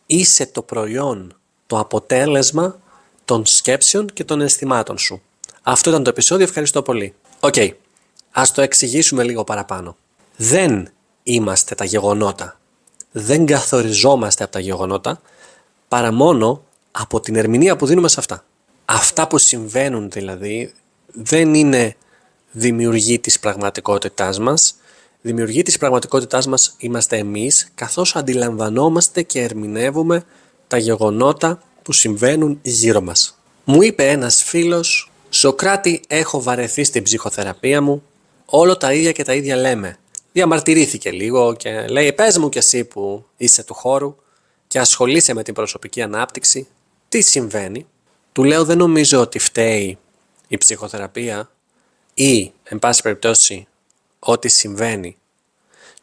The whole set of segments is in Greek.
Είσαι το προϊόν, το αποτέλεσμα των σκέψεων και των αισθημάτων σου. Αυτό ήταν το επεισόδιο, ευχαριστώ πολύ. Οκ, ας το εξηγήσουμε λίγο παραπάνω. Δεν είμαστε τα γεγονότα. Δεν καθοριζόμαστε από τα γεγονότα, παρά μόνο από την ερμηνεία που δίνουμε σε αυτά. Αυτά που συμβαίνουν δηλαδή δεν είναι δημιουργοί της πραγματικότητάς μας. Δημιουργοί της πραγματικότητάς μας είμαστε εμείς, καθώς αντιλαμβανόμαστε και ερμηνεύουμε τα γεγονότα που συμβαίνουν γύρω μας. Μου είπε ένας φίλος, «Σωκράτη, έχω βαρεθεί στην ψυχοθεραπεία μου, όλο τα ίδια και τα ίδια λέμε». Διαμαρτυρήθηκε λίγο και λέει, «Πες μου κι εσύ που είσαι του χώρου και ασχολείσαι με την προσωπική ανάπτυξη, τι συμβαίνει?» Του λέω, «Δεν νομίζω ότι φταίει η ψυχοθεραπεία ή, εν πάση περιπτώσει, ό,τι συμβαίνει.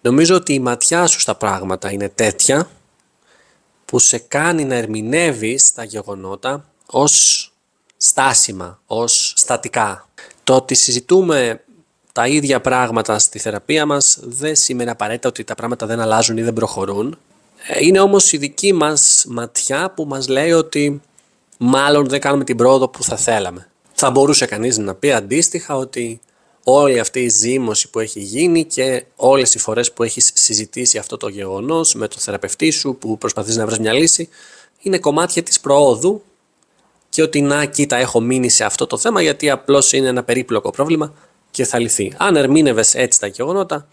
Νομίζω ότι η ματιά σου στα πράγματα είναι τέτοια που σε κάνει να ερμηνεύεις τα γεγονότα ως στάσιμα, ως στατικά. Το ότι συζητούμε τα ίδια πράγματα στη θεραπεία μας δεν σημαίνει απαραίτητα ότι τα πράγματα δεν αλλάζουν ή δεν προχωρούν. Είναι όμως η δική μας ματιά που μας λέει ότι μάλλον δεν κάνουμε την πρόοδο που θα θέλαμε. Θα μπορούσε κανείς να πει αντίστοιχα ότι όλη αυτή η ζήμωση που έχει γίνει και όλες οι φορές που έχεις συζητήσει αυτό το γεγονός με τον θεραπευτή σου που προσπαθείς να βρεις μια λύση είναι κομμάτια της προόδου και ότι να κοίτα έχω μείνει σε αυτό το θέμα γιατί απλώς είναι ένα περίπλοκο πρόβλημα και θα λυθεί. Αν ερμήνευες έτσι τα γεγονότα,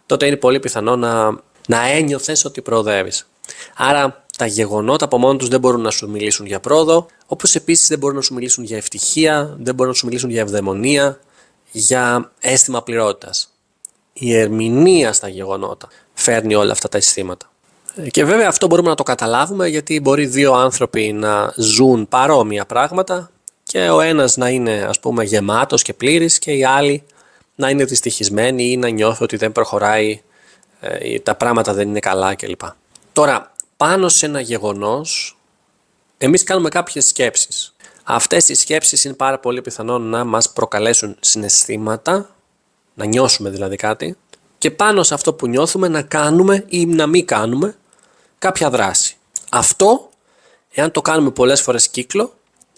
τότε είναι πολύ πιθανό να ένιωθες ότι προοδεύεις. Άρα τα γεγονότα από μόνο τους δεν μπορούν να σου μιλήσουν για πρόοδο, όπως επίσης δεν μπορούν να σου μιλήσουν για ευτυχία, δεν μπορούν να σου μιλήσουν για ευδαιμονία, για αίσθημα πληρότητας. Η ερμηνεία στα γεγονότα φέρνει όλα αυτά τα αισθήματα. Και βέβαια αυτό μπορούμε να το καταλάβουμε γιατί μπορεί δύο άνθρωποι να ζουν παρόμοια πράγματα και ο ένας να είναι ας πούμε γεμάτος και πλήρης και οι άλλοι να είναι δυστυχισμένοι ή να νιώθει ότι δεν προχωράει, τα πράγματα δεν είναι καλά κλπ. Τώρα, πάνω σε ένα γεγονός, εμείς κάνουμε κάποιες σκέψεις. Αυτές οι σκέψεις είναι πάρα πολύ πιθανό να μας προκαλέσουν συναισθήματα, να νιώσουμε δηλαδή κάτι, και πάνω σε αυτό που νιώθουμε να κάνουμε ή να μην κάνουμε κάποια δράση. Αυτό, εάν το κάνουμε πολλές φορές κύκλο,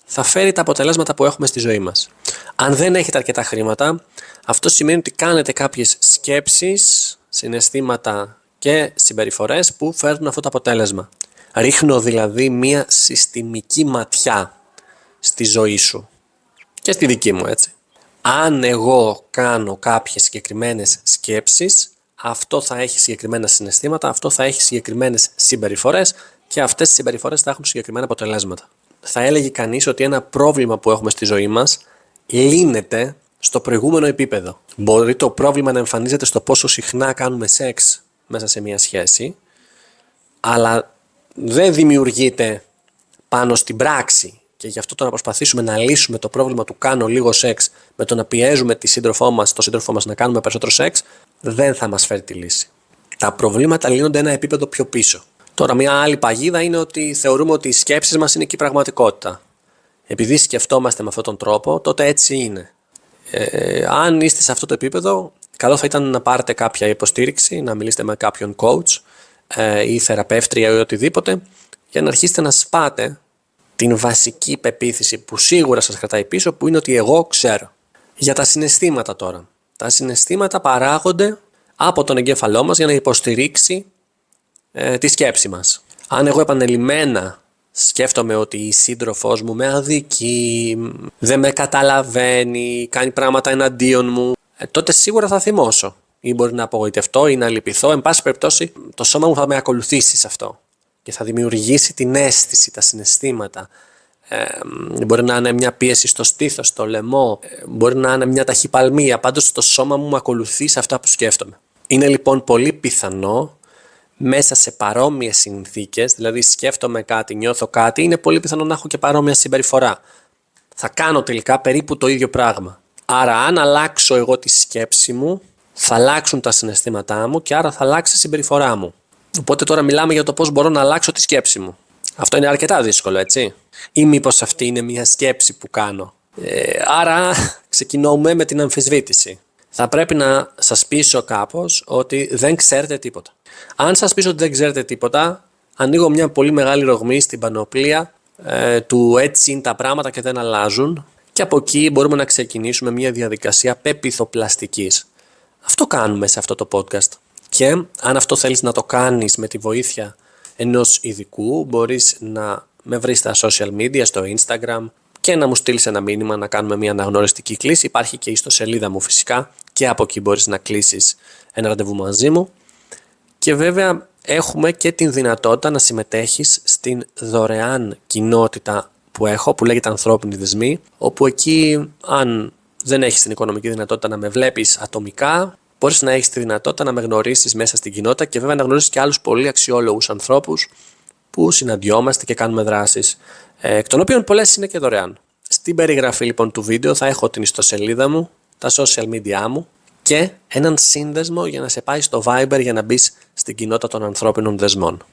θα φέρει τα αποτελέσματα που έχουμε στη ζωή μας. Αν δεν έχετε αρκετά χρήματα, αυτό σημαίνει ότι κάνετε κάποιες σκέψεις, συναισθήματα και συμπεριφορές που φέρνουν αυτό το αποτέλεσμα. Ρίχνω δηλαδή μία συστημική ματιά στη ζωή σου και στη δική μου, έτσι. Αν εγώ κάνω κάποιες συγκεκριμένες σκέψεις, αυτό θα έχει συγκεκριμένα συναισθήματα, αυτό θα έχει συγκεκριμένες συμπεριφορές και αυτές οι συμπεριφορές θα έχουν συγκεκριμένα αποτελέσματα. Θα έλεγε κανείς ότι ένα πρόβλημα που έχουμε στη ζωή μας λύνεται στο προηγούμενο επίπεδο. Μπορεί το πρόβλημα να εμφανίζεται στο πόσο συχνά κάνουμε σεξ μέσα σε μια σχέση, αλλά δεν δημιουργείται πάνω στην πράξη. Και γι' αυτό το να προσπαθήσουμε να λύσουμε το πρόβλημα του κάνω λίγο σεξ με το να πιέζουμε τον σύντροφό μας να κάνουμε περισσότερο σεξ, δεν θα μας φέρει τη λύση. Τα προβλήματα λύνονται ένα επίπεδο πιο πίσω. Τώρα, μια άλλη παγίδα είναι ότι θεωρούμε ότι οι σκέψεις μας είναι και η πραγματικότητα. Επειδή σκεφτόμαστε με αυτόν τον τρόπο, τότε έτσι είναι. Αν είστε σε αυτό το επίπεδο, καλό θα ήταν να πάρετε κάποια υποστήριξη, να μιλήσετε με κάποιον coach ή θεραπεύτρια ή οτιδήποτε, για να αρχίσετε να σπάτε την βασική πεποίθηση που σίγουρα σας κρατάει πίσω, που είναι ότι εγώ ξέρω. Για τα συναισθήματα τώρα. Τα συναισθήματα παράγονται από τον εγκέφαλό μας για να υποστηρίξει τη σκέψη μας. Αν εγώ επανελειμμένα σκέφτομαι ότι η σύντροφός μου με αδικεί, δεν με καταλαβαίνει, κάνει πράγματα εναντίον μου, τότε σίγουρα θα θυμώσω. Ή μπορεί να απογοητευτώ ή να λυπηθώ. Εν πάση περιπτώσει, το σώμα μου θα με ακολουθήσει σε αυτό και θα δημιουργήσει την αίσθηση, τα συναισθήματα. Μπορεί να είναι μια πίεση στο στήθος, στο λαιμό, μπορεί να είναι μια ταχυπαλμία. Πάντως το σώμα μου με ακολουθεί σε αυτά που σκέφτομαι. Είναι λοιπόν πολύ πιθανό μέσα σε παρόμοιες συνθήκες, δηλαδή σκέφτομαι κάτι, νιώθω κάτι, είναι πολύ πιθανό να έχω και παρόμοια συμπεριφορά. Θα κάνω τελικά περίπου το ίδιο πράγμα. Άρα αν αλλάξω εγώ τη σκέψη μου, θα αλλάξουν τα συναισθήματά μου και άρα θα αλλάξει η συμπεριφορά μου. Οπότε τώρα μιλάμε για το πώς μπορώ να αλλάξω τη σκέψη μου. Αυτό είναι αρκετά δύσκολο, έτσι. Ή μήπως αυτή είναι μια σκέψη που κάνω. Άρα ξεκινούμε με την αμφισβήτηση. Θα πρέπει να σας πείσω κάπως ότι δεν ξέρετε τίποτα. Αν σας πείσω ότι δεν ξέρετε τίποτα, ανοίγω μια πολύ μεγάλη ρογμή στην πανοπλία του έτσι είναι τα πράγματα και δεν αλλάζουν, και από εκεί μπορούμε να ξεκινήσουμε μια διαδικασία πεπιθοπλαστικής. Αυτό κάνουμε σε αυτό το podcast. Και αν αυτό θέλεις να το κάνεις με τη βοήθεια ενός ειδικού, μπορείς να με βρεις στα social media, στο Instagram, και να μου στείλεις ένα μήνυμα να κάνουμε μια αναγνωριστική κλήση. Υπάρχει και η ιστοσελίδα μου φυσικά, και από εκεί μπορείς να κλείσεις ένα ραντεβού μαζί μου. Και βέβαια έχουμε και την δυνατότητα να συμμετέχεις στην δωρεάν κοινότητα που έχω, που λέγεται Ανθρώπινοι Δεσμοί, όπου εκεί, αν δεν έχεις την οικονομική δυνατότητα να με βλέπεις ατομικά, μπορείς να έχεις τη δυνατότητα να με γνωρίσεις μέσα στην κοινότητα και βέβαια να γνωρίσεις και άλλους πολύ αξιόλογους ανθρώπους που συναντιόμαστε και κάνουμε δράσεις, εκ των οποίων πολλές είναι και δωρεάν. Στην περιγραφή λοιπόν του βίντεο θα έχω την ιστοσελίδα μου, τα social media μου και έναν σύνδεσμο για να σε πάει στο Viber για να μπεις στην κοινότητα των ανθρώπινων δεσμών.